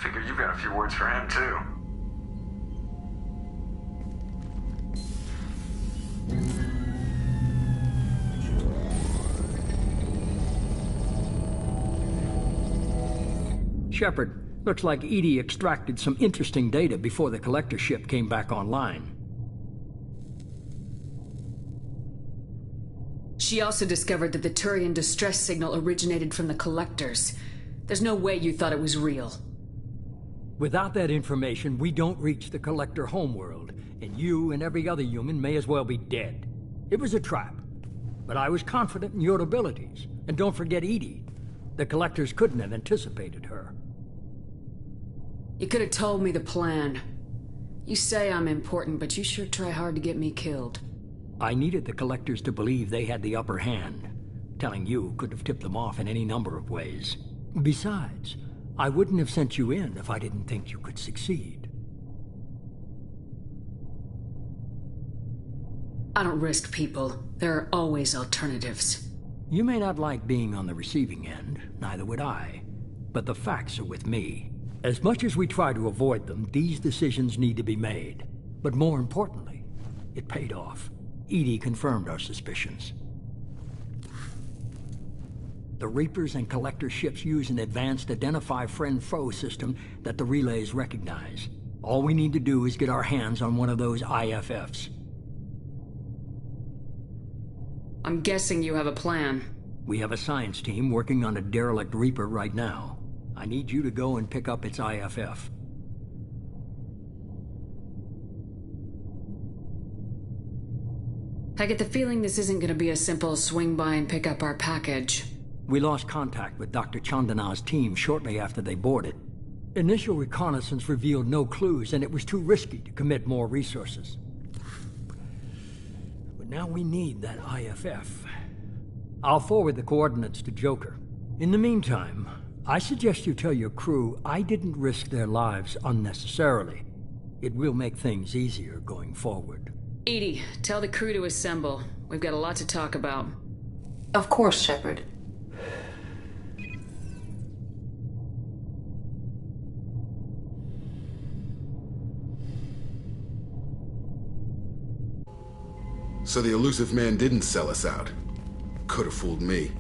Figure you've got a few words for him, too. Shepard, looks like Edie extracted some interesting data before the collector ship came back online. She also discovered that the Turian distress signal originated from the collectors. There's no way you thought it was real. Without that information, we don't reach the collector homeworld, and you and every other human may as well be dead. It was a trap, but I was confident in your abilities. And don't forget Edie. The collectors couldn't have anticipated her. You could have told me the plan. You say I'm important, but you sure try hard to get me killed. I needed the collectors to believe they had the upper hand. Telling you could have tipped them off in any number of ways. Besides, I wouldn't have sent you in if I didn't think you could succeed. I don't risk people. There are always alternatives. You may not like being on the receiving end, neither would I. But the facts are with me. As much as we try to avoid them, these decisions need to be made. But more importantly, it paid off. Edie confirmed our suspicions. The Reapers and Collector ships use an advanced Identify Friend-Foe system that the relays recognize. All we need to do is get our hands on one of those IFFs. I'm guessing you have a plan. We have a science team working on a derelict Reaper right now. I need you to go and pick up its IFF. I get the feeling this isn't going to be a simple swing by and pick up our package. We lost contact with Dr. Chandana's team shortly after they boarded. Initial reconnaissance revealed no clues, and it was too risky to commit more resources. But now we need that IFF. I'll forward the coordinates to Joker. In the meantime, I suggest you tell your crew I didn't risk their lives unnecessarily. It will make things easier going forward. Edie, tell the crew to assemble. We've got a lot to talk about. Of course, Shepard. So the elusive man didn't sell us out. Could have fooled me.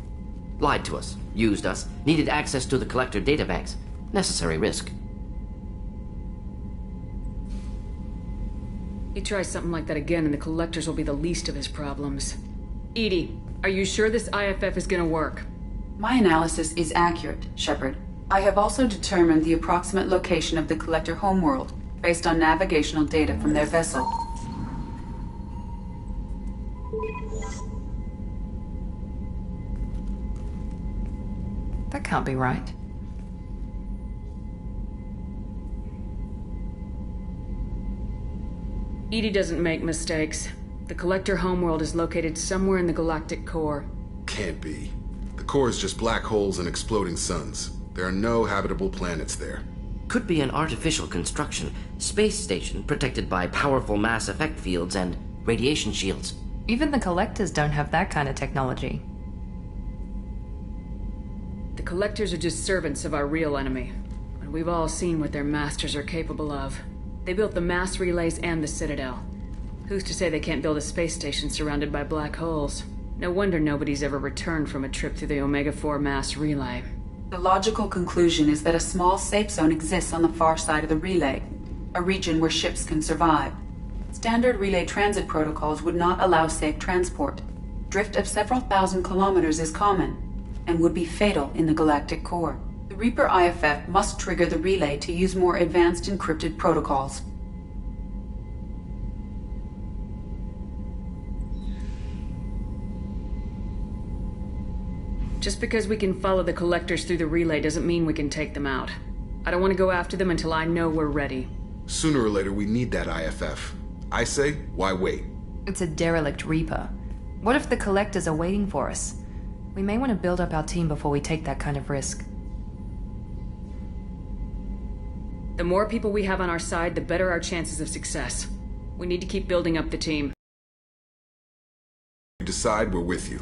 Lied to us, used us, needed access to the collector databanks. Necessary risk. He tries something like that again and the collectors will be the least of his problems. Edie, are you sure this IFF is gonna work? My analysis is accurate, Shepard. I have also determined the approximate location of the collector homeworld based on navigational data from their vessel. That can't be right. Edie doesn't make mistakes. The collector homeworld is located somewhere in the galactic core. Can't be. The core is just black holes and exploding suns. There are no habitable planets there. Could be an artificial construction, space station protected by powerful mass effect fields and radiation shields. Even the collectors don't have that kind of technology. The collectors are just servants of our real enemy, and we've all seen what their masters are capable of. They built the mass relays and the Citadel. Who's to say they can't build a space station surrounded by black holes? No wonder nobody's ever returned from a trip through the Omega-4 mass relay. The logical conclusion is that a small safe zone exists on the far side of the relay, a region where ships can survive. Standard relay transit protocols would not allow safe transport. Drift of several thousand kilometers is common, and would be fatal in the galactic core. The Reaper IFF must trigger the relay to use more advanced encrypted protocols. Just because we can follow the collectors through the relay doesn't mean we can take them out. I don't want to go after them until I know we're ready. Sooner or later, we need that IFF. I say, why wait? It's a derelict Reaper. What if the collectors are waiting for us? We may want to build up our team before we take that kind of risk. The more people we have on our side, the better our chances of success. We need to keep building up the team. You decide, we're with you.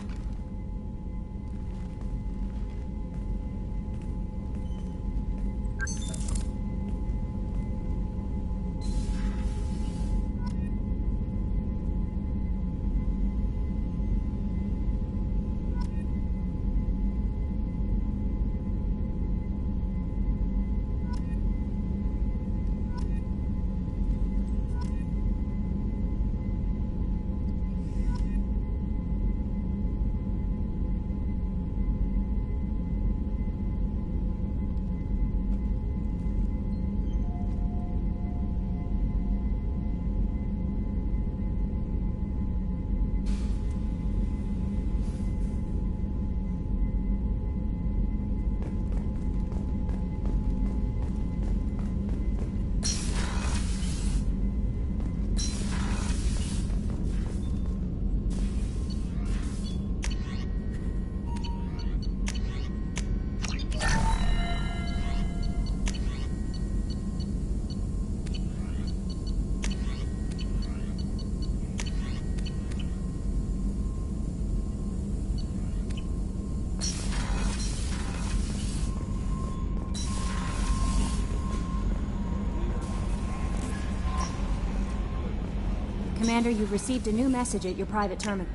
Commander, you've received a new message at your private terminal.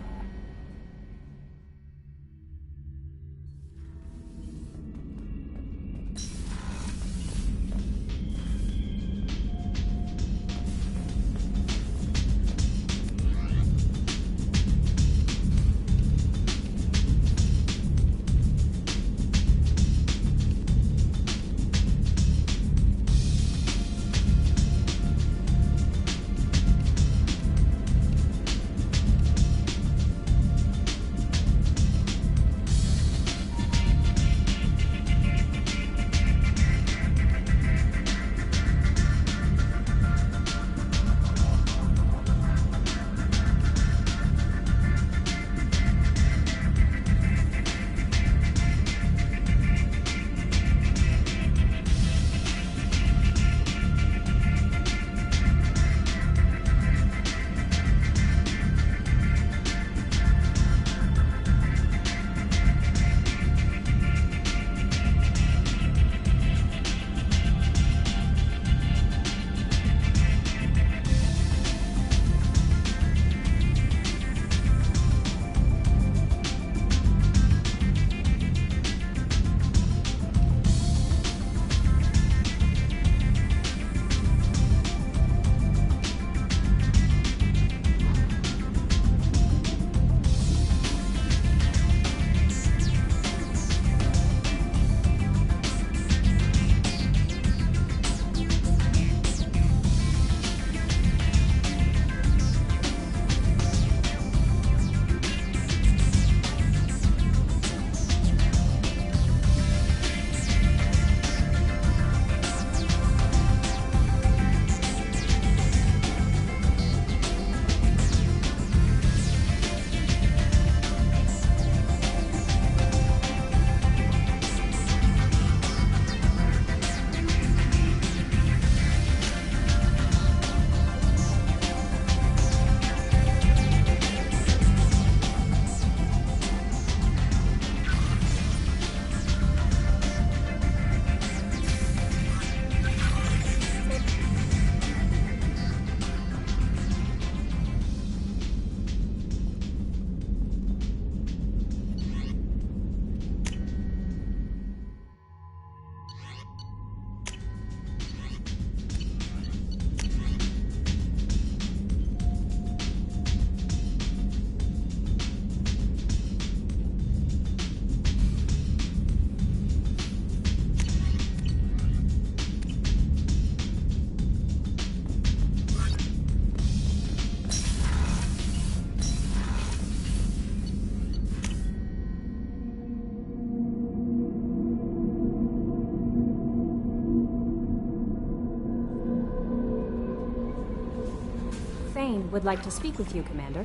Thane would like to speak with you, Commander.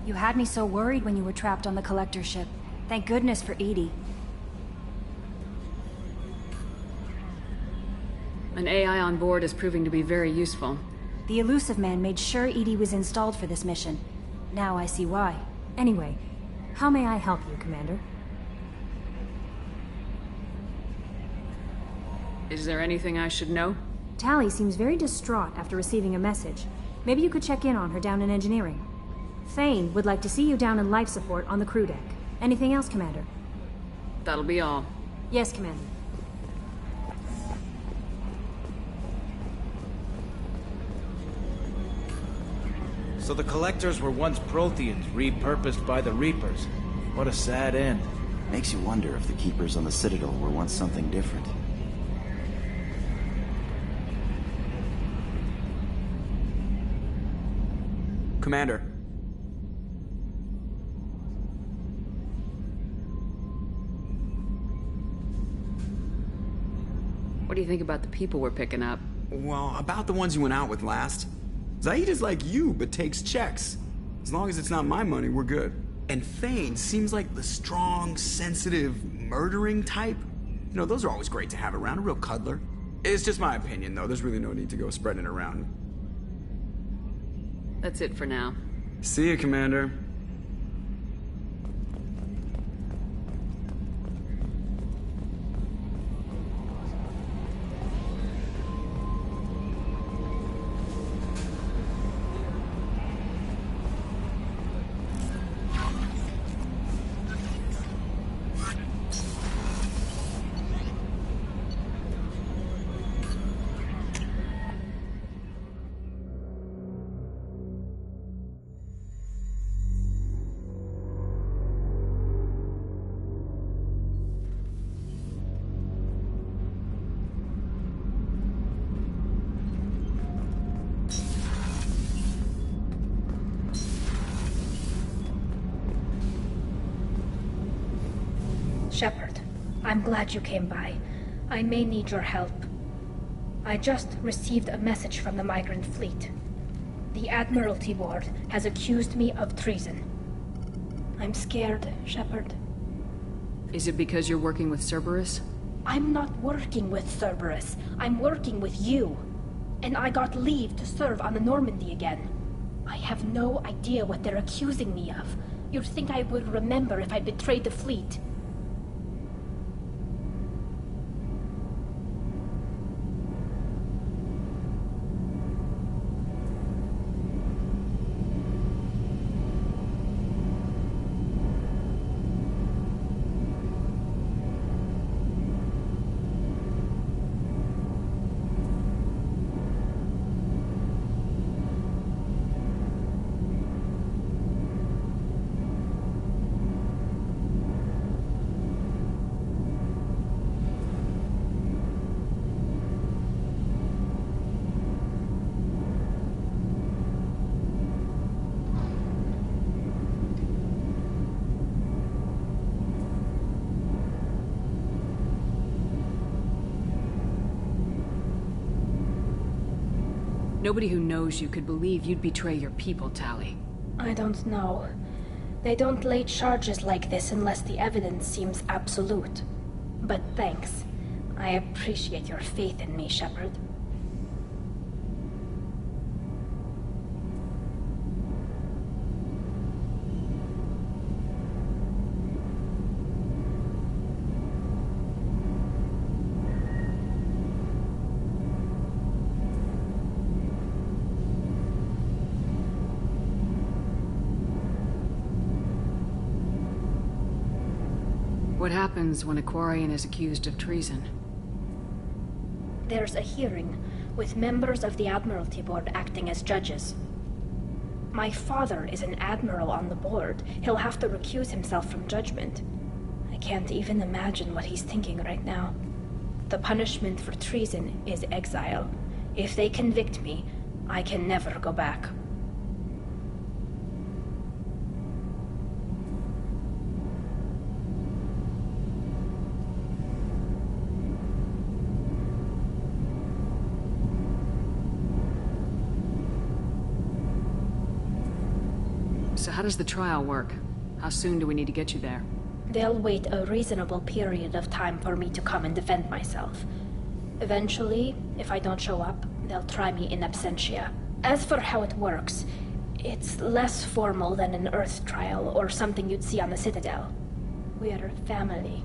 You had me so worried when you were trapped on the Collector ship. Thank goodness for Edie. An AI on board is proving to be very useful. The Elusive Man made sure Edie was installed for this mission. Now I see why. Anyway, how may I help you, Commander? Is there anything I should know? Tally seems very distraught after receiving a message. Maybe you could check in on her down in engineering. Thane would like to see you down in life support on the crew deck. Anything else, Commander? That'll be all. Yes, Commander. So the Collectors were once Protheans, repurposed by the Reapers. What a sad end. Makes you wonder if the Keepers on the Citadel were once something different. Commander. What do you think about the people we're picking up? Well, about the ones you went out with last. Zaid is like you, but takes checks. As long as it's not my money, we're good. And Thane seems like the strong, sensitive, murdering type. You know, those are always great to have around, a real cuddler. It's just my opinion, though. There's really no need to go spreading it around. That's it for now. See you, Commander. Shepard, I'm glad you came by. I may need your help. I just received a message from the migrant fleet. The Admiralty Board has accused me of treason. I'm scared, Shepard. Is it because you're working with Cerberus? I'm not working with Cerberus. I'm working with you. And I got leave to serve on the Normandy again. I have no idea what they're accusing me of. You'd think I would remember if I betrayed the fleet. Nobody who knows you could believe you'd betray your people, Tali. I don't know. They don't lay charges like this unless the evidence seems absolute. But thanks. I appreciate your faith in me, Shepard. What happens when a Quarian is accused of treason? There's a hearing, with members of the Admiralty Board acting as judges. My father is an admiral on the board. He'll have to recuse himself from judgment. I can't even imagine what he's thinking right now. The punishment for treason is exile. If they convict me, I can never go back. So how does the trial work? How soon do we need to get you there? They'll wait a reasonable period of time for me to come and defend myself. Eventually, if I don't show up, they'll try me in absentia. As for how it works, it's less formal than an Earth trial or something you'd see on the Citadel. We're family.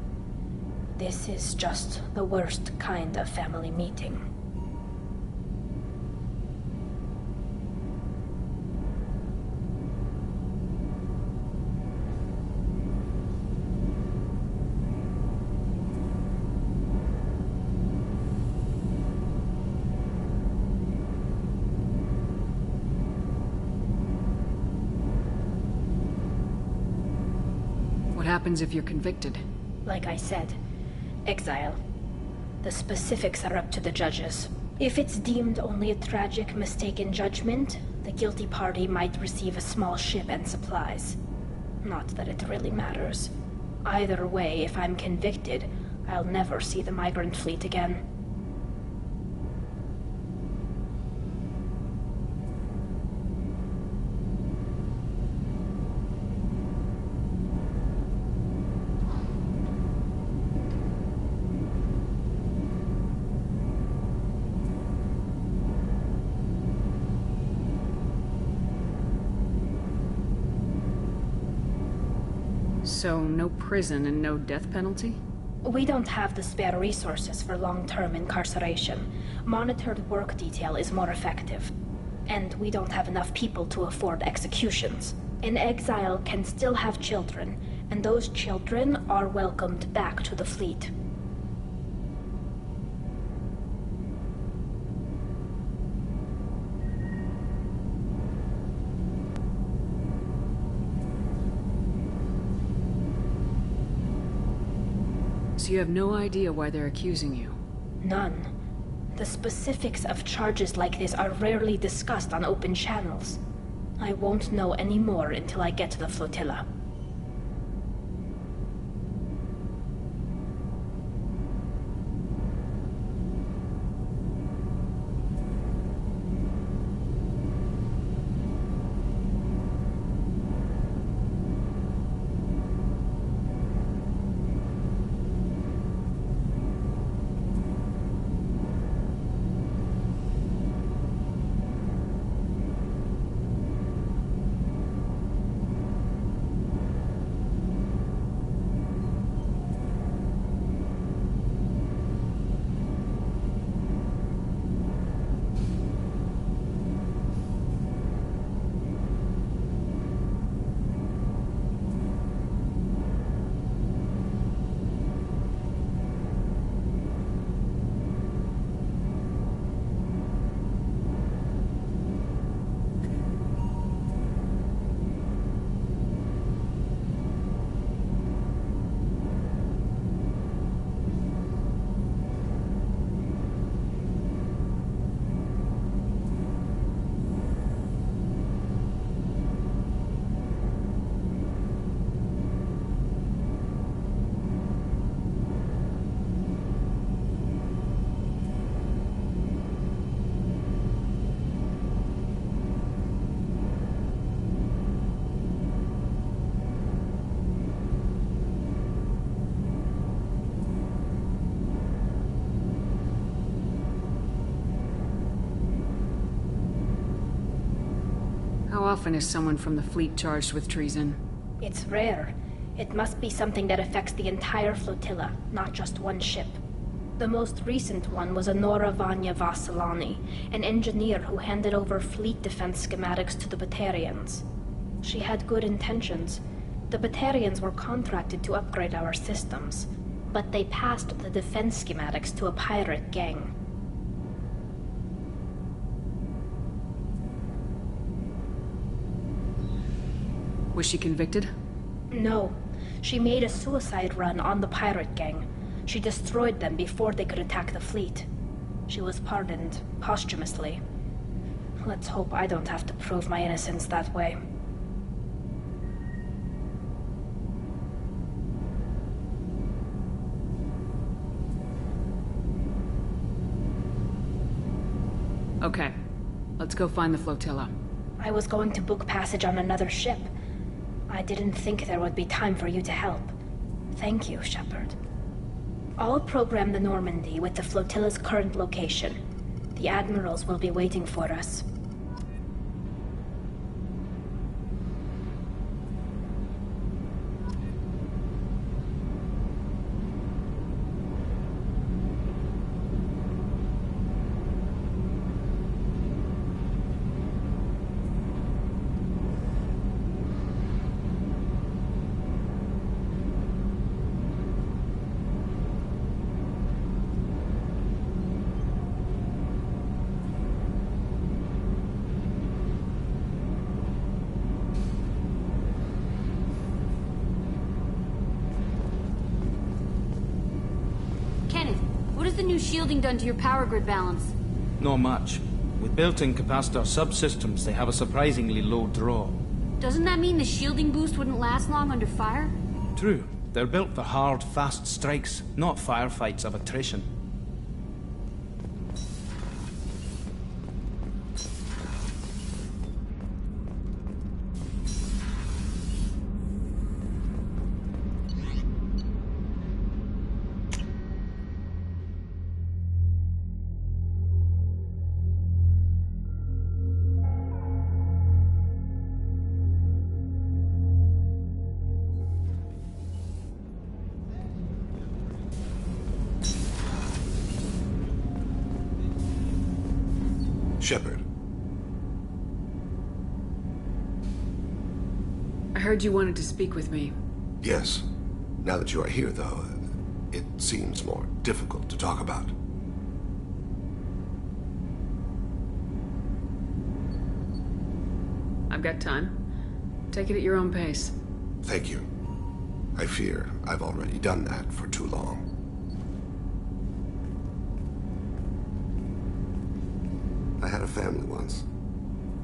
This is just the worst kind of family meeting. What happens if you're convicted? Like I said, exile. The specifics are up to the judges. If it's deemed only a tragic mistake in judgment, the guilty party might receive a small ship and supplies. Not that it really matters. Either way, if I'm convicted, I'll never see the migrant fleet again. So, no prison and no death penalty? We don't have the spare resources for long-term incarceration. Monitored work detail is more effective. And we don't have enough people to afford executions. An exile can still have children, and those children are welcomed back to the fleet. So you have no idea why they're accusing you? None. The specifics of charges like this are rarely discussed on open channels. I won't know any more until I get to the flotilla. often is someone from the fleet charged with treason? It's rare. It must be something that affects the entire flotilla, not just one ship. The most recent one was Anora Vanya Vassilani, an engineer who handed over fleet defense schematics to the Batarians. She had good intentions. The Batarians were contracted to upgrade our systems, but they passed the defense schematics to a pirate gang. Was she convicted? No. She made a suicide run on the pirate gang. She destroyed them before they could attack the fleet. She was pardoned posthumously. Let's hope I don't have to prove my innocence that way. Okay. Let's go find the flotilla. I was going to book passage on another ship. I didn't think there would be time for you to help. Thank you, Shepard. I'll program the Normandy with the flotilla's current location. The admirals will be waiting for us. What has the new shielding done to your power grid balance? Not much. With built-in capacitor subsystems, they have a surprisingly low draw. Doesn't that mean the shielding boost wouldn't last long under fire? True. They're built for hard, fast strikes, not firefights of attrition. Shepard. I heard you wanted to speak with me. Yes. Now that you are here, though, it seems more difficult to talk about. I've got time. Take it at your own pace. Thank you. I fear I've already done that for too long. I had a family once.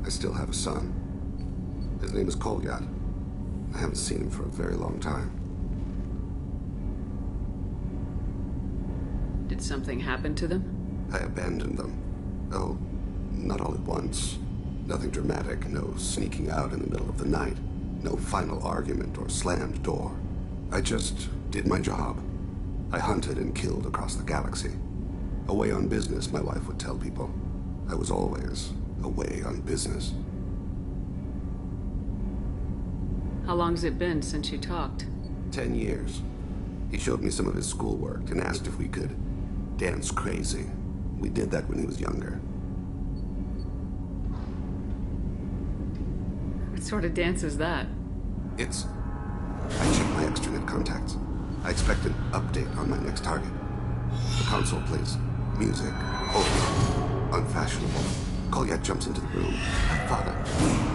I still have a son. His name is Kolyat. I haven't seen him for a very long time. Did something happen to them? I abandoned them. Oh, not all at once. Nothing dramatic, no sneaking out in the middle of the night. No final argument or slammed door. I just did my job. I hunted and killed across the galaxy. Away on business, my wife would tell people. I was always away on business. How long's it been since you talked? 10 years. He showed me some of his schoolwork and asked if we could dance crazy. We did that when he was younger. What sort of dance is that? I checked my extranet contacts. I expect an update on my next target. The console plays music, old, unfashionable. Kolyat jumps into the room. My father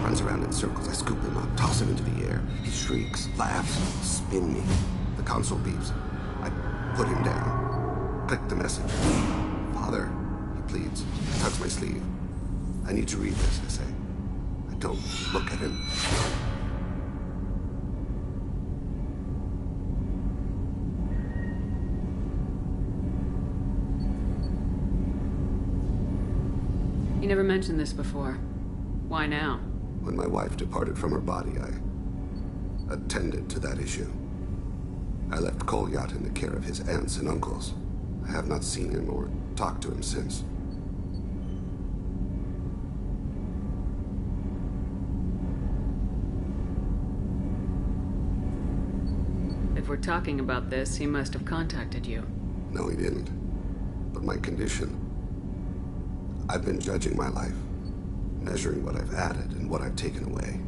runs around in circles. I scoop him up, toss him into the air. He shrieks, laughs, spin me. The console beeps. I put him down. Click the message. Father, he pleads. Tugs my sleeve. I need to read this, I say. I don't look at him. You never mentioned this before. Why now? When my wife departed from her body, I attended to that issue. I left Kolyat in the care of his aunts and uncles. I have not seen him or talked to him since. If we're talking about this, he must have contacted you. No, he didn't. But my condition... I've been judging my life, measuring what I've added and what I've taken away.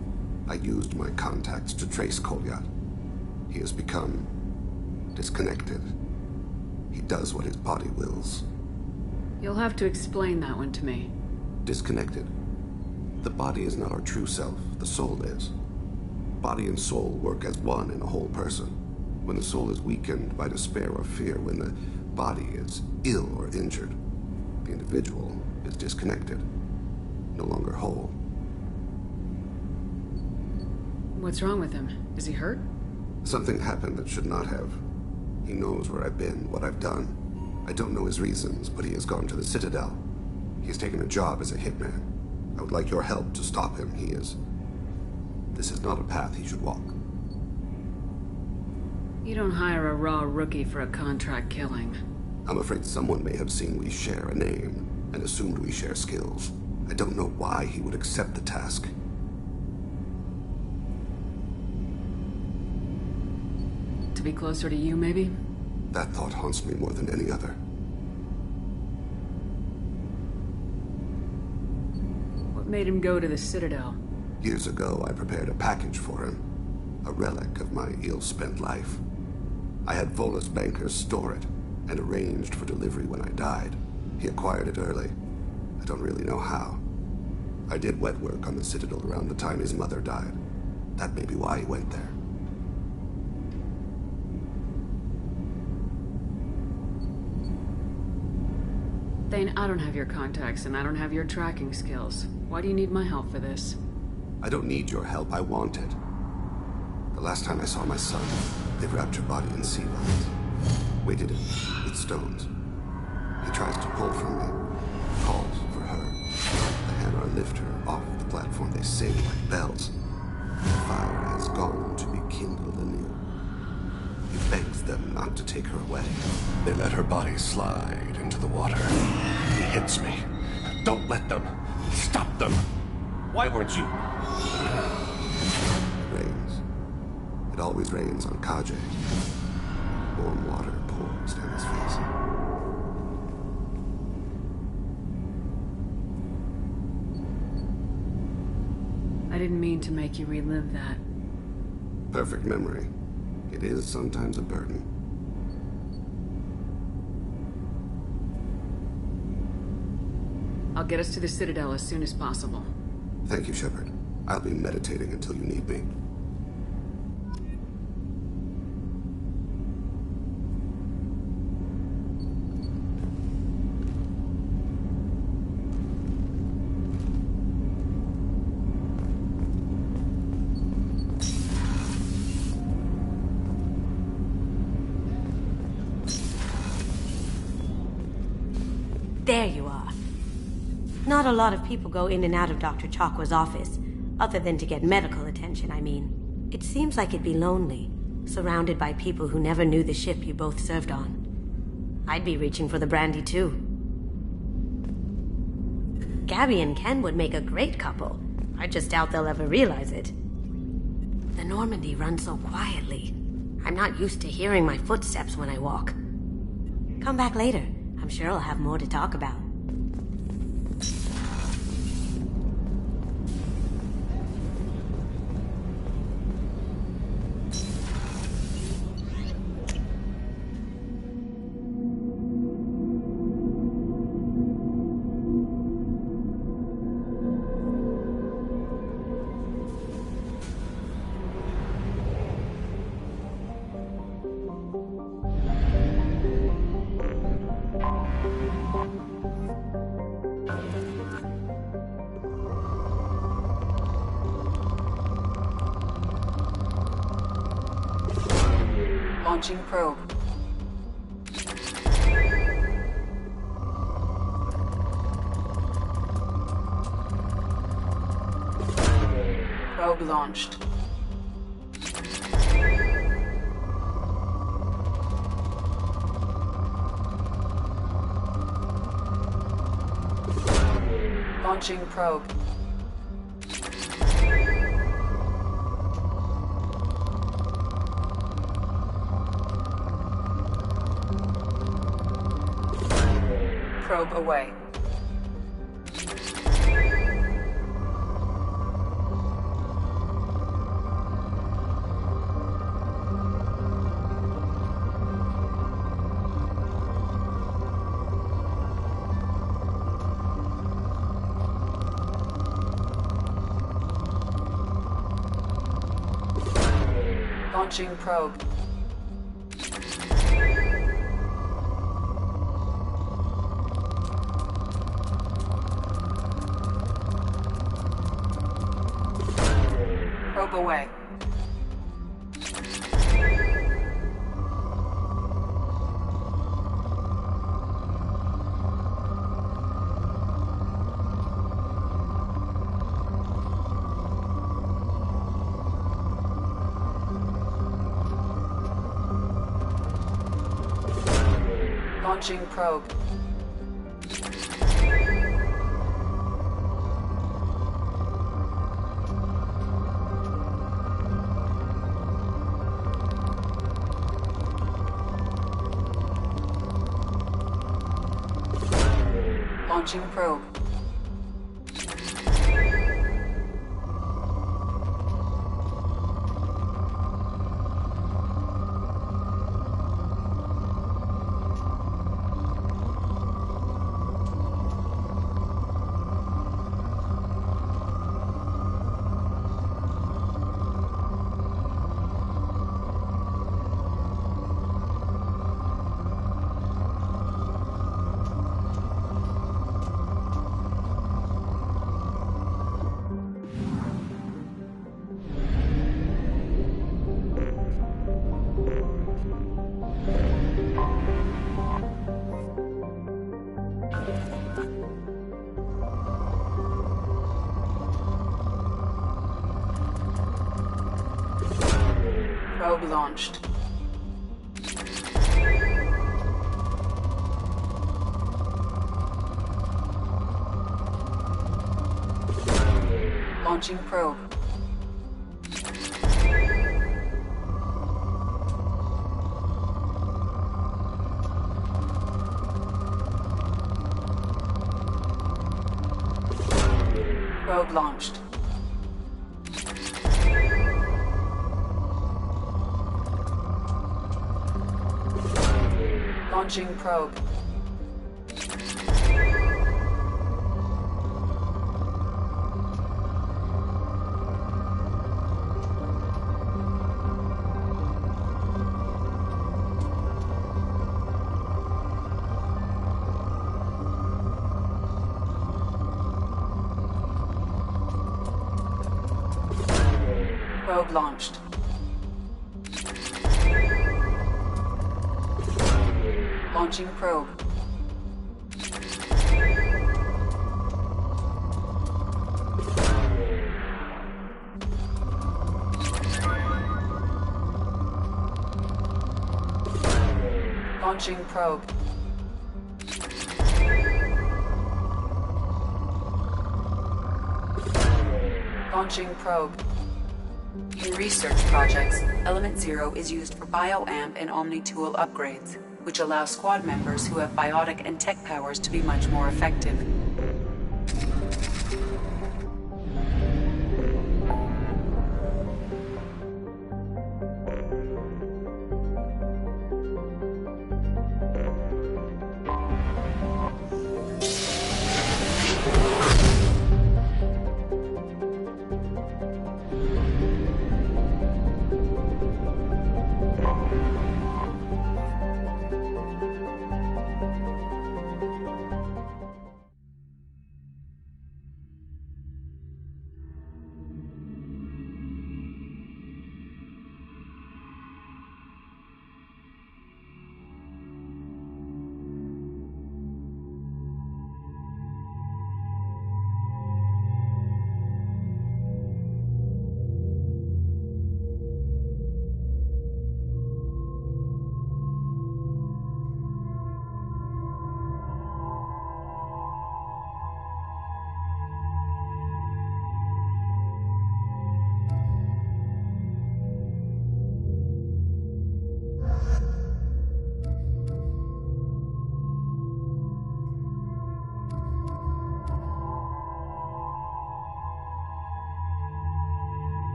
I used my contacts to trace Kolyat. He has become disconnected. He does what his body wills. You'll have to explain that one to me. Disconnected. The body is not our true self, the soul is. Body and soul work as one in a whole person. When the soul is weakened by despair or fear, when the body is ill or injured, the individual is disconnected, no longer whole. What's wrong with him? Is he hurt? Something happened that should not have. He knows where I've been, what I've done. I don't know his reasons, but he has gone to the Citadel. He has taken a job as a hitman. I would like your help to stop him. This is not a path he should walk. You don't hire a raw rookie for a contract killing. I'm afraid someone may have seen we share a name and assumed we share skills. I don't know why he would accept the task. To be closer to you, maybe? That thought haunts me more than any other. What made him go to the Citadel? Years ago, I prepared a package for him. A relic of my ill-spent life. I had Volus bankers store it, and arranged for delivery when I died. He acquired it early. I don't really know how. I did wet work on the Citadel around the time his mother died. That may be why he went there. Thane, I don't have your contacts, and I don't have your tracking skills. Why do you need my help for this? I don't need your help, I want it. The last time I saw my son, they wrapped your body in sea vines. Weighted it with stones. He tries to pull from me, calls for her. The hammer lift her off the platform. They sing like bells. The fire has gone to be kindled anew. He begs them not to take her away. They let her body slide into the water. He hits me. Don't let them. Stop them. Why weren't you? It rains. It always rains on Kaje. Warm water pours down his face. I didn't mean to make you relive that. Perfect memory. It is sometimes a burden. I'll get us to the Citadel as soon as possible. Thank you, Shepard. I'll be meditating until you need me. There you are. Not a lot of people go in and out of Dr. Chakwa's office, other than to get medical attention, I mean. It seems like it'd be lonely, surrounded by people who never knew the ship you both served on. I'd be reaching for the brandy, too. Gabby and Ken would make a great couple. I just doubt they'll ever realize it. The Normandy runs so quietly. I'm not used to hearing my footsteps when I walk. Come back later. I'm sure I'll have more to talk about. Launching probe. Probe launched. Launching probe. probe away. Launching probe. Probe away. Launching probe. Launching probe. Probe launched. Launching probe. Probe launched. Launching probe. Probe launched. Launching probe. Launching probe. Launching probe. In research projects, Element Zero is used for bioamp and Omni-tool upgrades, which allow squad members who have biotic and tech powers to be much more effective.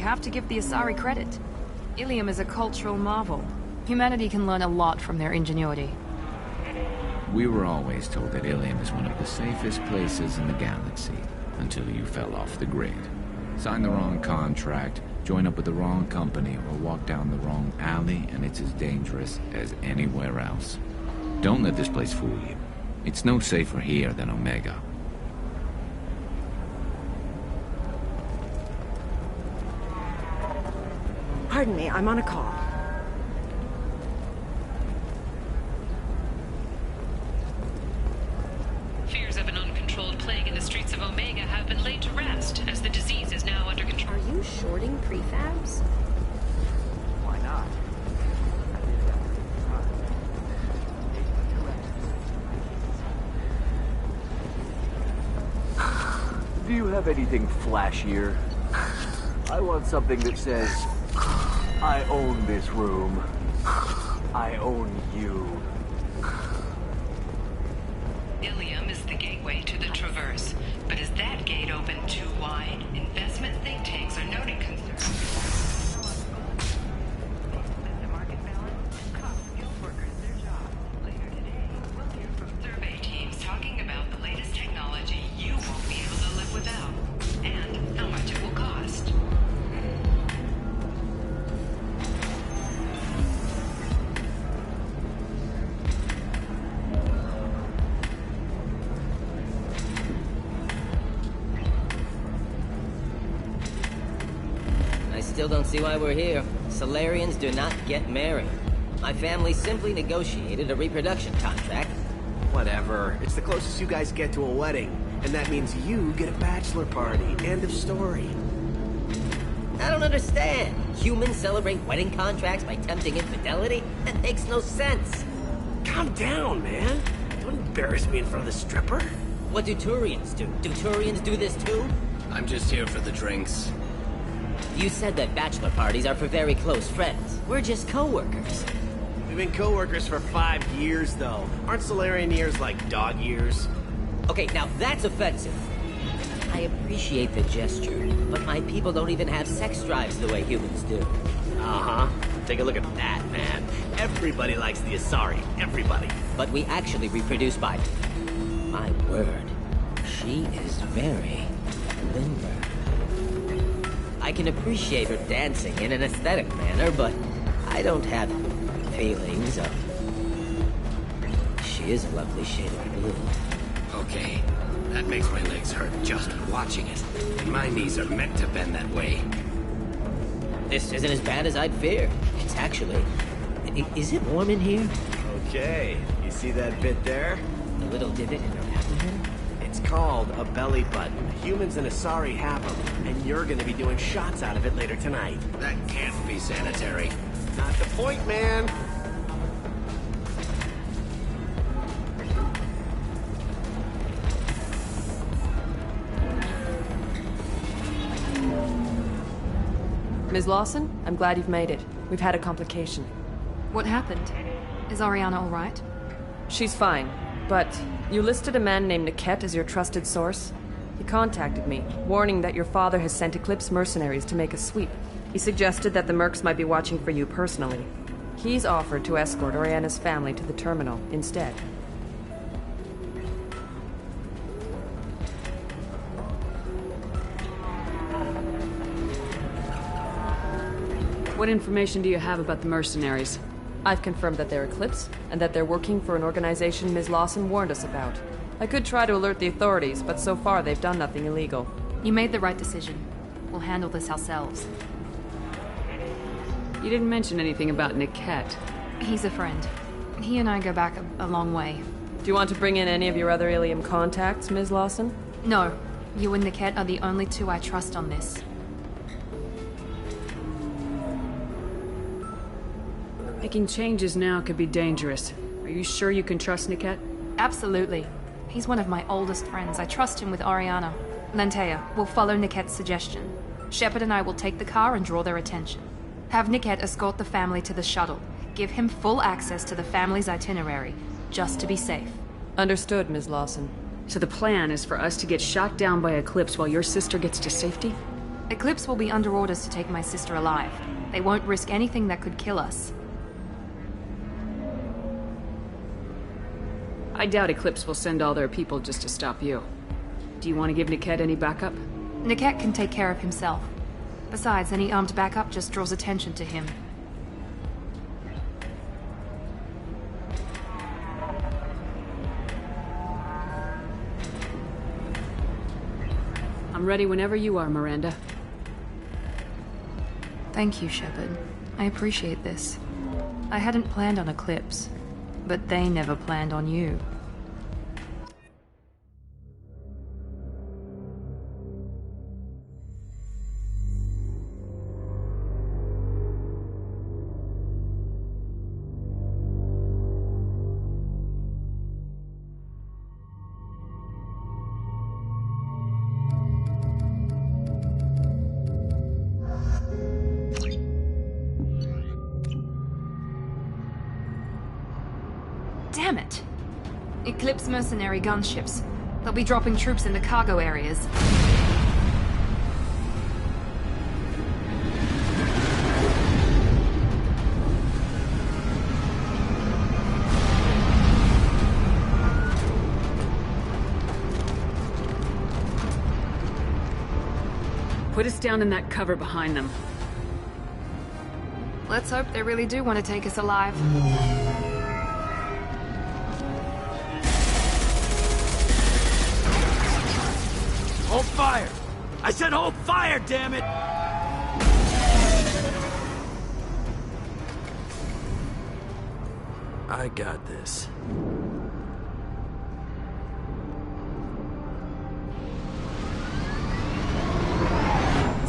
have to give the Asari credit. Ilium is a cultural marvel. Humanity can learn a lot from their ingenuity. We were always told that Ilium is one of the safest places in the galaxy, until you fell off the grid. Sign the wrong contract, join up with the wrong company, or walk down the wrong alley, and it's as dangerous as anywhere else. Don't let this place fool you. It's no safer here than Omega. Pardon me, I'm on a call. Fears of an uncontrolled plague in the streets of Omega have been laid to rest, as the disease is now under control. Are you shorting prefabs? Why not? Do you have anything flashier? I want something that says, I own this room. I own you. Ilium is the gateway to the Traverse, but is that gate open too wide? Investment think tanks are noting concerns. The market balance and cost skilled workers their jobs. Later today, we'll hear from survey teams talking about the latest technology you won't be able to live without, and how much it will cost. Still don't see why we're here. Solarians do not get married. My family simply negotiated a reproduction contract. Whatever. It's the closest you guys get to a wedding. And that means you get a bachelor party. End of story. I don't understand. Humans celebrate wedding contracts by tempting infidelity? That makes no sense. Calm down, man. Don't embarrass me in front of the stripper. What do Turians do? Do Turians do this too? I'm just here for the drinks. You said that bachelor parties are for very close friends. We're just co-workers. We've been co-workers for 5 years, though. Aren't Solarian years like dog years? Okay, now that's offensive. I appreciate the gesture, but my people don't even have sex drives the way humans do. Uh-huh. Take a look at that, man. Everybody likes the Asari. Everybody. But we actually reproduce by... My word. She is very limber. I can appreciate her dancing in an aesthetic manner, but I don't have feelings of... She is a lovely shade of blue. Okay. That makes my legs hurt just watching it. And my knees are meant to bend that way. This isn't as bad as I'd feared. It's actually... Is it warm in here? Okay. You see that bit there? The little divot in her abdomen? It's called a belly button. Humans and Asari have them, and you're gonna be doing shots out of it later tonight. That can't be sanitary. Not the point, man. Ms. Lawson, I'm glad you've made it. We've had a complication. What happened? Is Ariana all right? She's fine, but you listed a man named Niket as your trusted source. He contacted me, warning that your father has sent Eclipse mercenaries to make a sweep. He suggested that the Mercs might be watching for you personally. He's offered to escort Oriana's family to the terminal instead. What information do you have about the mercenaries? I've confirmed that they're Eclipse, and that they're working for an organization Ms. Lawson warned us about. I could try to alert the authorities, but so far they've done nothing illegal. You made the right decision. We'll handle this ourselves. You didn't mention anything about Niket. He's a friend. He and I go back a long way. Do you want to bring in any of your other Ilium contacts, Ms. Lawson? No. You and Niket are the only two I trust on this. Making changes now could be dangerous. Are you sure you can trust Niket? Absolutely. He's one of my oldest friends. I trust him with Ariana. Lantea, we'll follow Niket's suggestion. Shepard and I will take the car and draw their attention. Have Niket escort the family to the shuttle. Give him full access to the family's itinerary, just to be safe. Understood, Ms. Lawson. So the plan is for us to get shot down by Eclipse while your sister gets to safety? Eclipse will be under orders to take my sister alive. They won't risk anything that could kill us. I doubt Eclipse will send all their people just to stop you. Do you want to give Niket any backup? Niket can take care of himself. Besides, any armed backup just draws attention to him. I'm ready whenever you are, Miranda. Thank you, Shepard. I appreciate this. I hadn't planned on Eclipse, but they never planned on you. Damn it! Eclipse mercenary gunships. They'll be dropping troops in the cargo areas. Put us down in that cover behind them. Let's hope they really do want to take us alive. Hold fire! I said hold fire, damn it! I got this.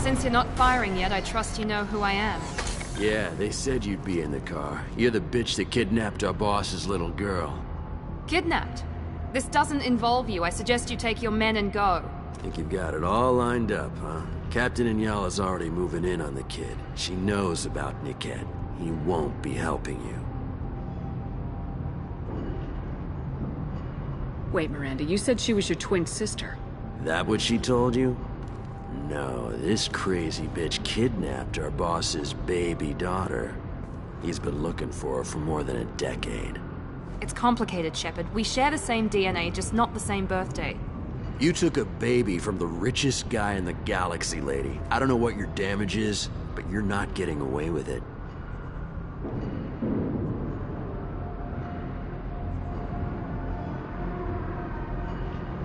Since you're not firing yet, I trust you know who I am. Yeah, they said you'd be in the car. You're the bitch that kidnapped our boss's little girl. Kidnapped? This doesn't involve you. I suggest you take your men and go. Think you've got it all lined up, huh? Captain Inyala's already moving in on the kid. She knows about Niket. He won't be helping you. Wait, Miranda, you said she was your twin sister. That what she told you? No, this crazy bitch kidnapped our boss's baby daughter. He's been looking for her for more than a decade. It's complicated, Shepard. We share the same DNA, just not the same birthday. You took a baby from the richest guy in the galaxy, lady. I don't know what your damage is, but you're not getting away with it.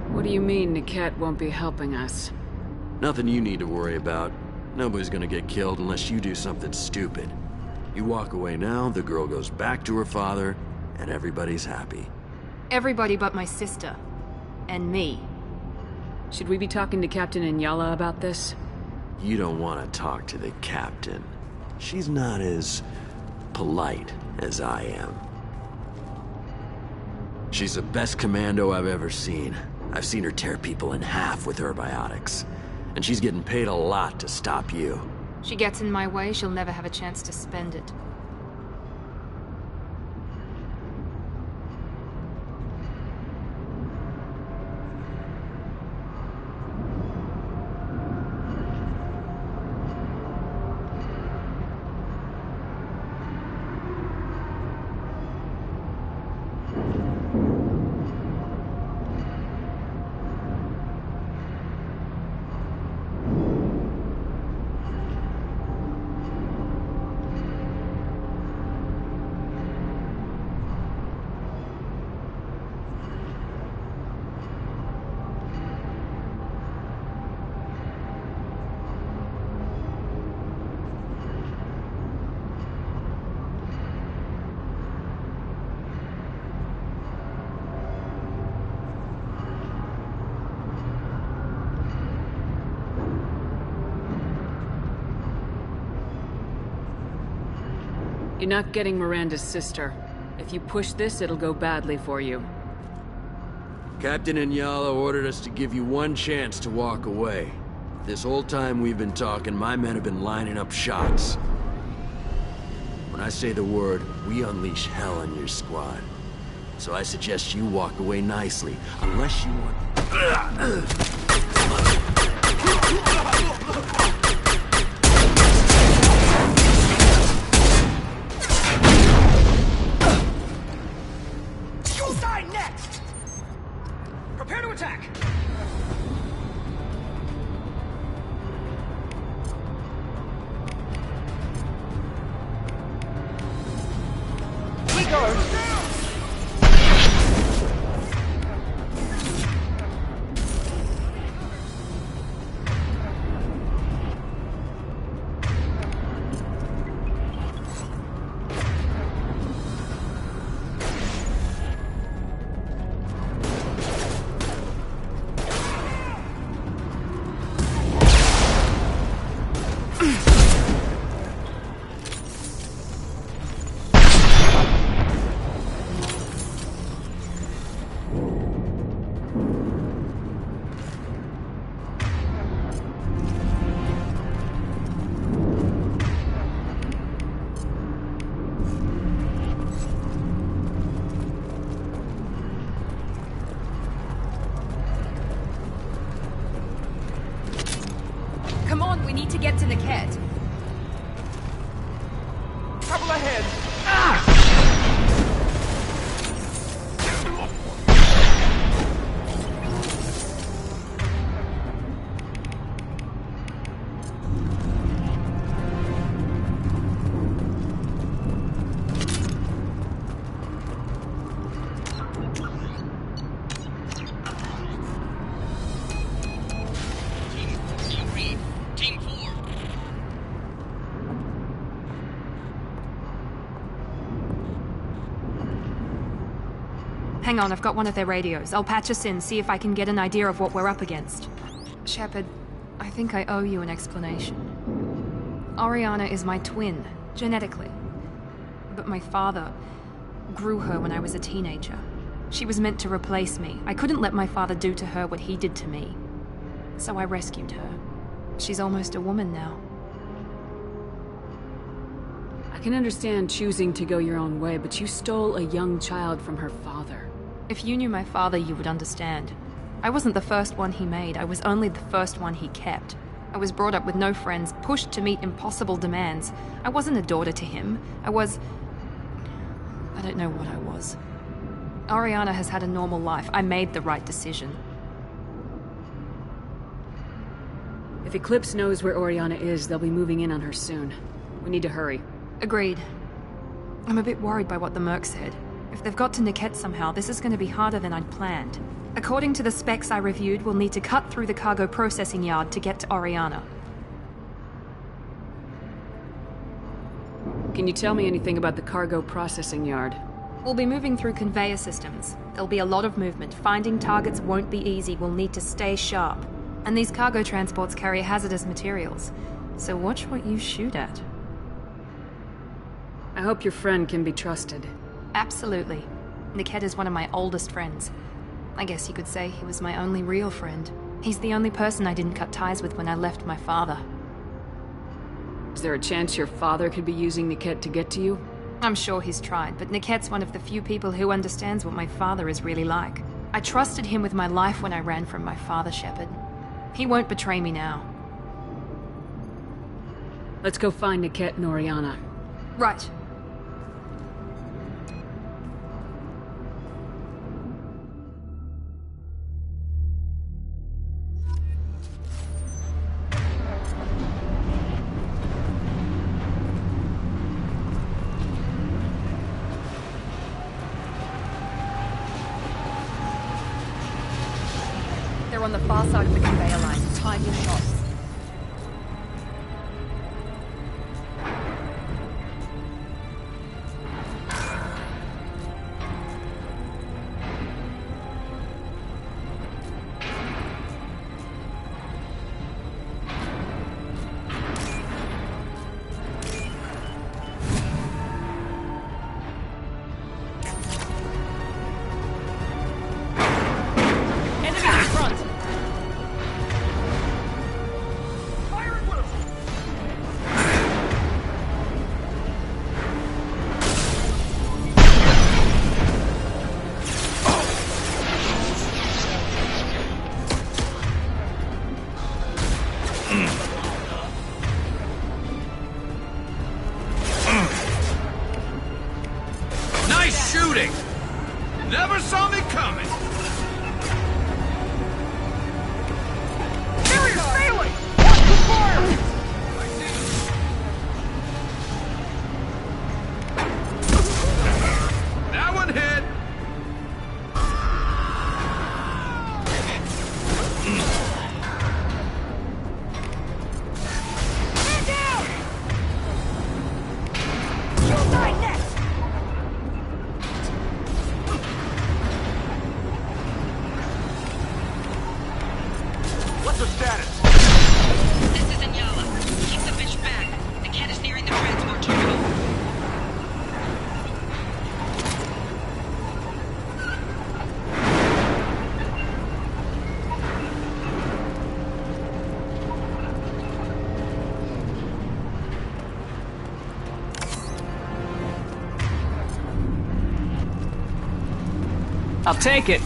What do you mean Niket won't be helping us? Nothing you need to worry about. Nobody's gonna get killed unless you do something stupid. You walk away now, the girl goes back to her father, and everybody's happy. Everybody but my sister. And me. Should we be talking to Captain Inyala about this? You don't want to talk to the captain. She's not as polite as I am. She's the best commando I've ever seen. I've seen her tear people in half with her biotics. And she's getting paid a lot to stop you. She gets in my way, she'll never have a chance to spend it. You're not getting Miranda's sister. If you push this, it'll go badly for you. Captain Inyala ordered us to give you one chance to walk away. This whole time we've been talking, my men have been lining up shots. When I say the word, we unleash hell in your squad. So I suggest you walk away nicely, unless you want... We need to get to Niket. Trouble ahead! Hang on, I've got one of their radios. I'll patch us in, see if I can get an idea of what we're up against. Shepard, I think I owe you an explanation. Oriana is my twin, genetically. But my father grew her when I was a teenager. She was meant to replace me. I couldn't let my father do to her what he did to me. So I rescued her. She's almost a woman now. I can understand choosing to go your own way, but you stole a young child from her father. If you knew my father, you would understand. I wasn't the first one he made. I was only the first one he kept. I was brought up with no friends, pushed to meet impossible demands. I wasn't a daughter to him. I don't know what I was. Oriana has had a normal life. I made the right decision. If Eclipse knows where Oriana is, they'll be moving in on her soon. We need to hurry. Agreed. I'm a bit worried by what the Merc said. If they've got to Niket somehow, this is going to be harder than I'd planned. According to the specs I reviewed, we'll need to cut through the cargo processing yard to get to Oriana. Can you tell me anything about the cargo processing yard? We'll be moving through conveyor systems. There'll be a lot of movement. Finding targets won't be easy. We'll need to stay sharp. And these cargo transports carry hazardous materials. So watch what you shoot at. I hope your friend can be trusted. Absolutely. Niket is one of my oldest friends. I guess you could say he was my only real friend. He's the only person I didn't cut ties with when I left my father. Is there a chance your father could be using Niket to get to you? I'm sure he's tried, but Niket's one of the few people who understands what my father is really like. I trusted him with my life when I ran from my father, Shepard. He won't betray me now. Let's go find Niket and Oriana. Right. They're on the far side of the conveyor line. Time your shots. Never saw me coming! Barrier's failing! Watch the fire! That one hit! Man down! You'll die next! What's the status? This is Inyala. Keep the fish back. The cat is nearing the transport terminal. I'll take it.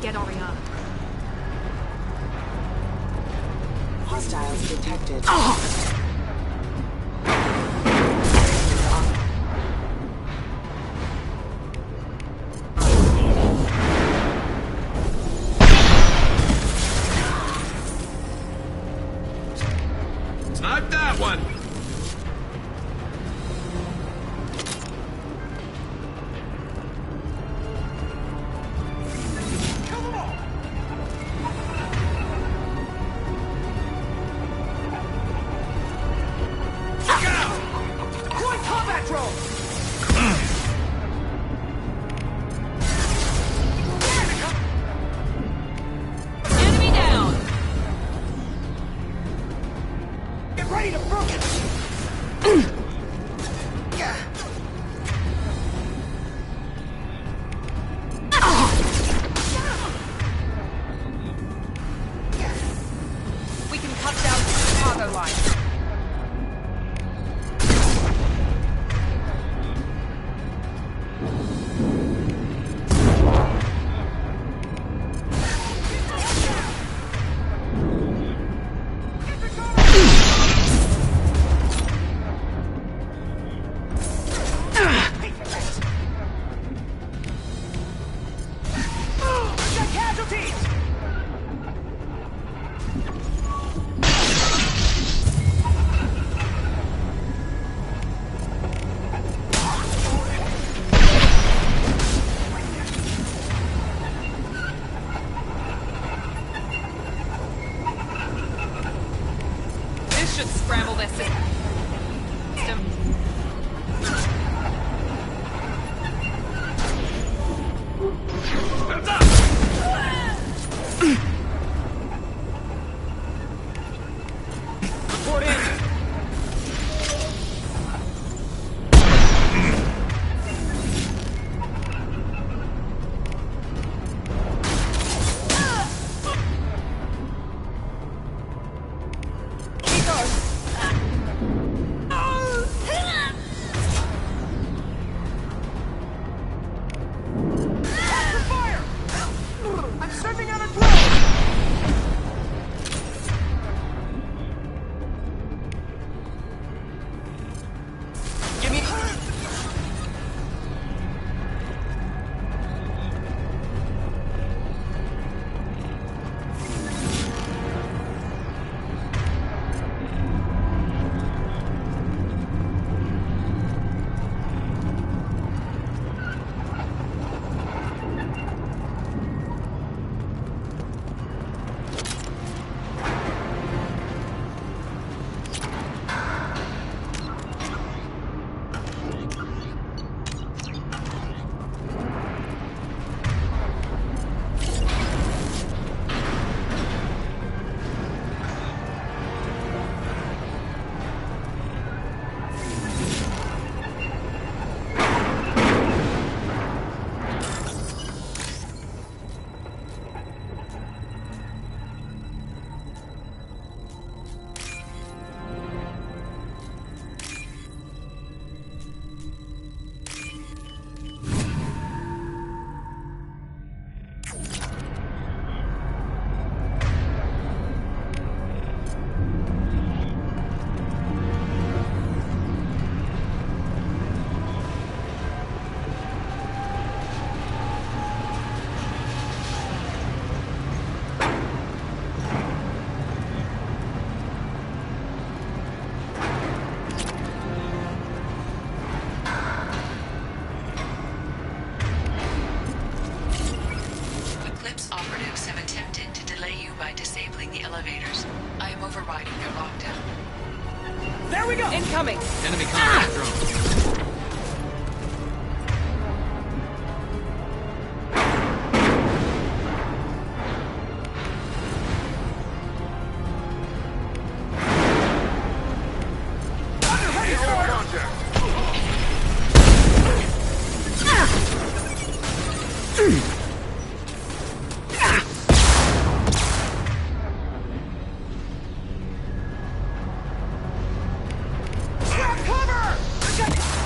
get Oriana. Hostiles detected. Snipe that one! Enemy down! Get ready to book it! We can cut down to the cargo line. Got casualties! This should scramble their system. Report in! I'm sending out a drone! Give me... Eclipse operatives have attempted to delay you by disabling the elevators. I am overriding their lockdown. There we go! Incoming! Enemy combat drone. Grab cover!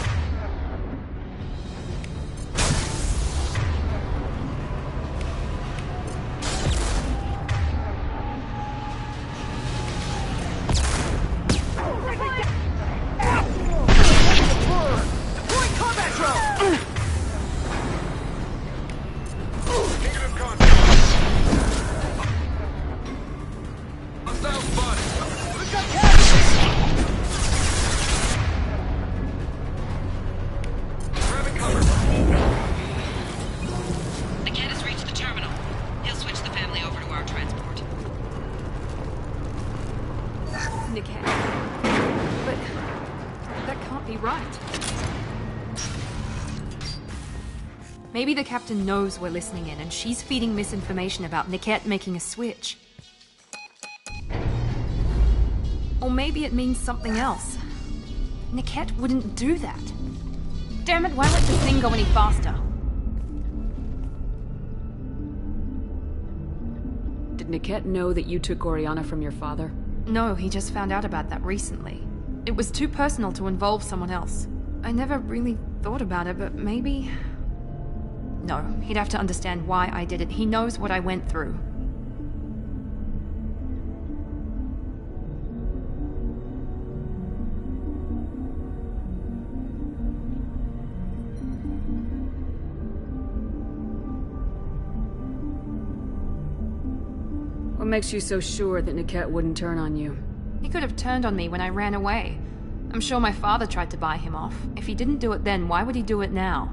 right. Maybe the captain knows we're listening in, and she's feeding misinformation about Niket making a switch. Or maybe it means something else. Niket wouldn't do that. Damn it, why let this thing go any faster? Did Niket know that you took Oriana from your father? No, he just found out about that recently. It was too personal to involve someone else. I never really thought about it, but maybe... No, he'd have to understand why I did it. He knows what I went through. What makes you so sure that Niket wouldn't turn on you? He could have turned on me when I ran away. I'm sure my father tried to buy him off. If he didn't do it then, why would he do it now?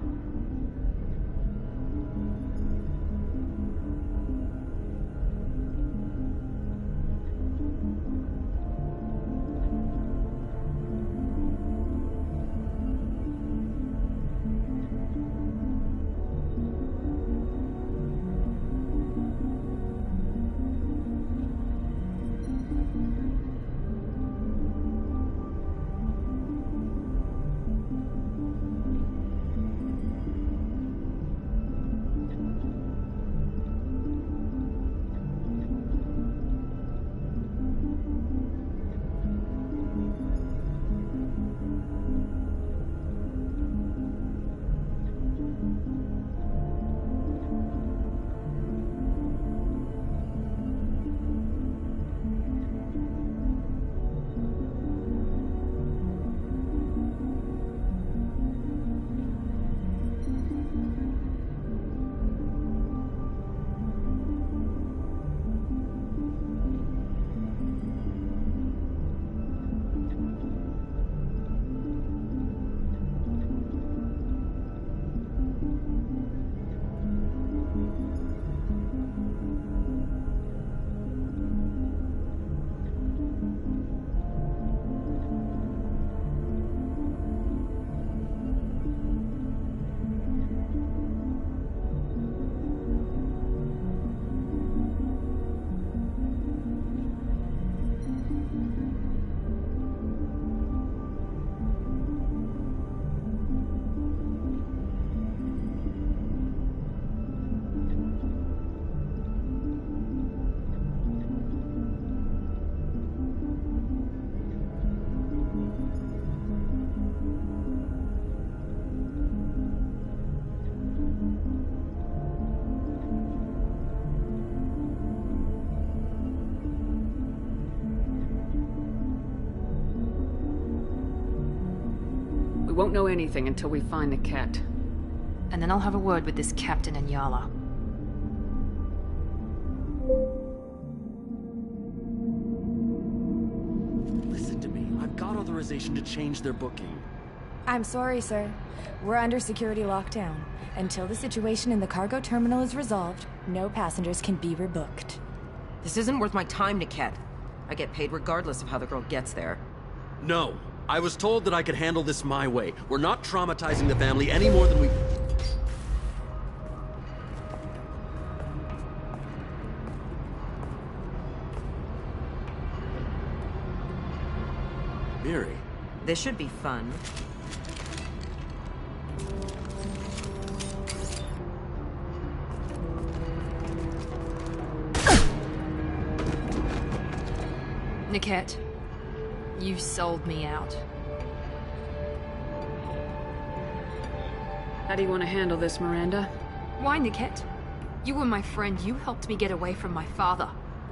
We won't know anything until we find Niket. And then I'll have a word with this captain and Yala. Listen to me. I've got authorization to change their booking. I'm sorry, sir. We're under security lockdown. Until the situation in the cargo terminal is resolved, no passengers can be rebooked. This isn't worth my time, Niket. I get paid regardless of how the girl gets there. No. I was told that I could handle this my way. We're not traumatizing the family any more than we... Miri. This should be fun. Niket, you sold me out. How do you want to handle this, Miranda? Why, Niket? You were my friend. You helped me get away from my father.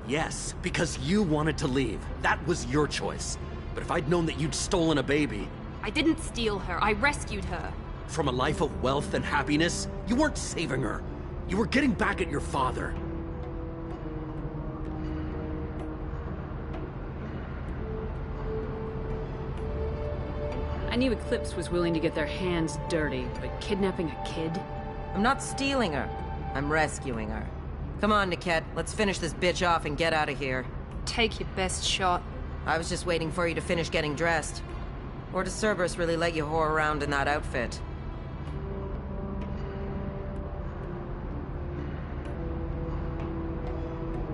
Yes, because you wanted to leave. That was your choice. But if I'd known that you'd stolen a baby... I didn't steal her. I rescued her. From a life of wealth and happiness, you weren't saving her. You were getting back at your father. I knew Eclipse was willing to get their hands dirty, but kidnapping a kid? I'm not stealing her. I'm rescuing her. Come on, Niket. Let's finish this bitch off and get out of here. Take your best shot. I was just waiting for you to finish getting dressed. Or does Cerberus really let you whore around in that outfit?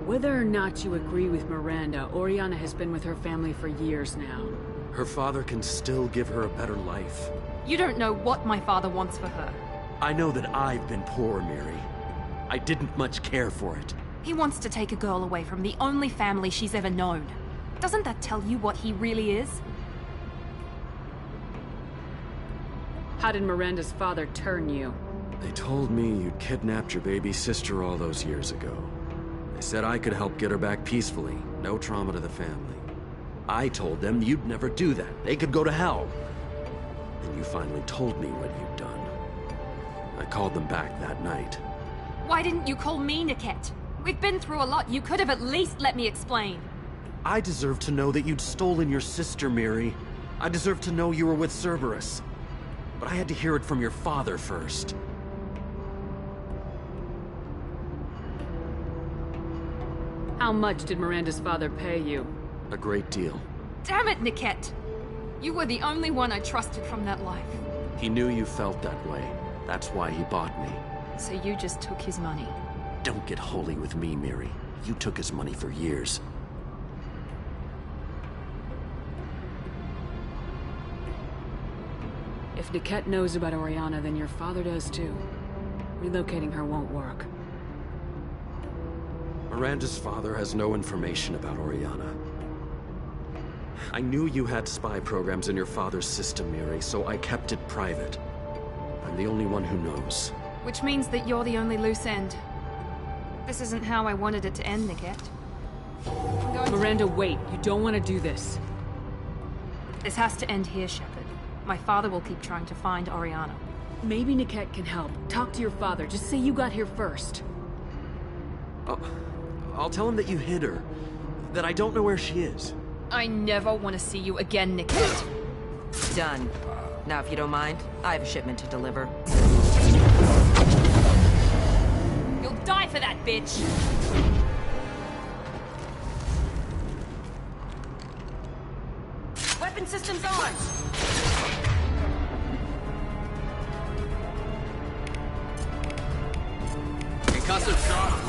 Whether or not you agree with Miranda, Oriana has been with her family for years now. Her father can still give her a better life. You don't know what my father wants for her. I know that I've been poor, Miri. I didn't much care for it. He wants to take a girl away from the only family she's ever known. Doesn't that tell you what he really is? How did Miranda's father turn you? They told me you'd kidnapped your baby sister all those years ago. They said I could help get her back peacefully, no trauma to the family. I told them you'd never do that. They could go to hell. And you finally told me what you'd done. I called them back that night. Why didn't you call me, Niket? We've been through a lot. You could have at least let me explain. I deserve to know that you'd stolen your sister, Miri. I deserve to know you were with Cerberus. But I had to hear it from your father first. How much did Miranda's father pay you? A great deal. Damn it, Niket! You were the only one I trusted from that life. He knew you felt that way. That's why he bought me. So you just took his money? Don't get holy with me, Miri. You took his money for years. If Niket knows about Oriana, then your father does too. Relocating her won't work. Miranda's father has no information about Oriana. I knew you had spy programs in your father's system, Miri, so I kept it private. I'm the only one who knows. Which means that you're the only loose end. This isn't how I wanted it to end, Niket. Miranda, wait. You don't want to do this. This has to end here, Shepard. My father will keep trying to find Oriana. Maybe Niket can help. Talk to your father. Just say you got here first. I'll tell him that you hid her. That I don't know where she is. I never want to see you again, Niket. Done. Now, if you don't mind, I have a shipment to deliver. You'll die for that, bitch! Weapon systems on! Concussive shot.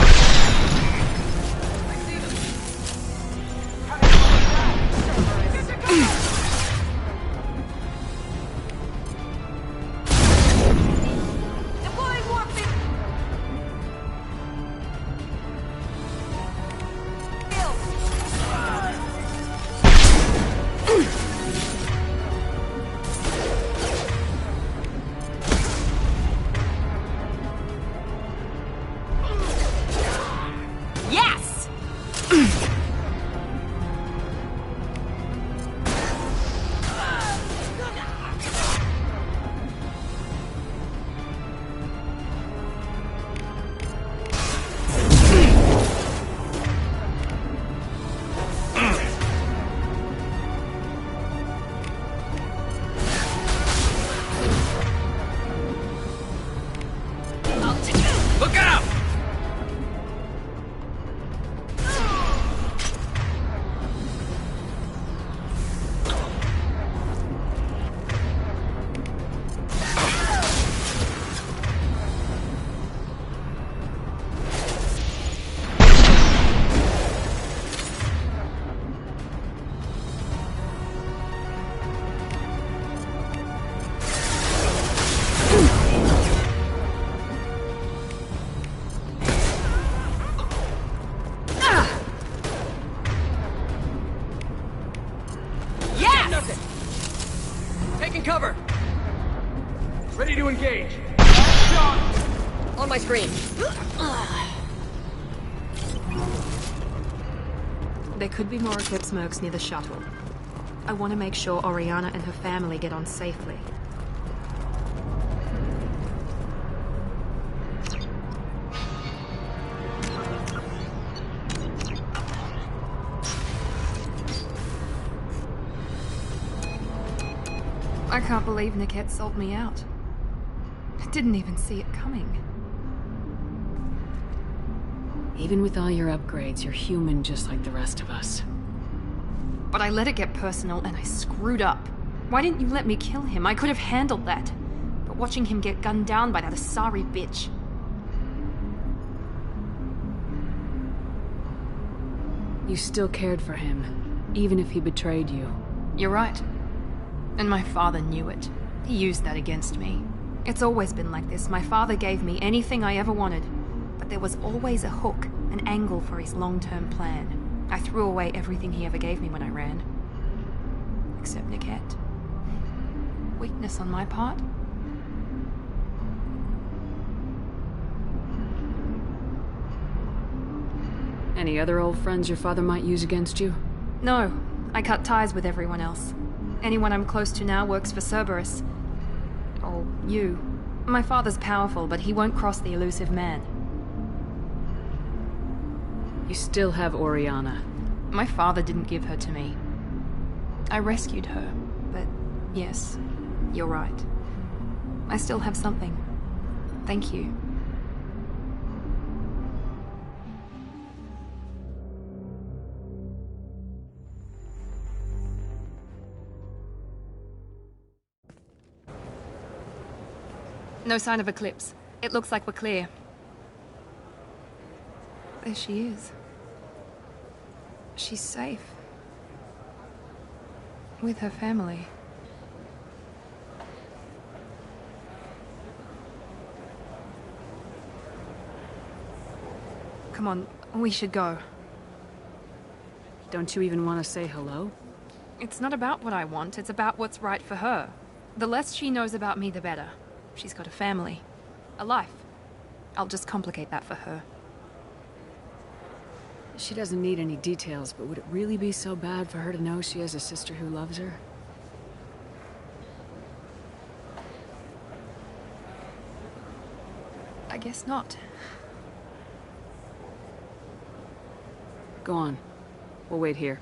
Cover! Ready to engage. On my screen. There could be more Eclipse mercs near the shuttle. I want to make sure Oriana and her family get on safely. I can't believe Niket sold me out. I didn't even see it coming. Even with all your upgrades, you're human just like the rest of us. But I let it get personal and I screwed up. Why didn't you let me kill him? I could have handled that. But watching him get gunned down by that Asari bitch... You still cared for him, even if he betrayed you. You're right. And my father knew it. He used that against me. It's always been like this. My father gave me anything I ever wanted. But there was always a hook, an angle for his long-term plan. I threw away everything he ever gave me when I ran. Except Niket. Weakness on my part? Any other old friends your father might use against you? No. I cut ties with everyone else. Anyone I'm close to now works for Cerberus. Or you. My father's powerful, but he won't cross the elusive man. You still have Oriana. My father didn't give her to me. I rescued her, but yes, you're right. I still have something. Thank you. No sign of Eclipse. It looks like we're clear. There she is. She's safe. With her family. Come on, we should go. Don't you even want to say hello? It's not about what I want, it's about what's right for her. The less she knows about me, the better. She's got a family. A life. I'll just complicate that for her. She doesn't need any details, but would it really be so bad for her to know she has a sister who loves her? I guess not. Go on. We'll wait here.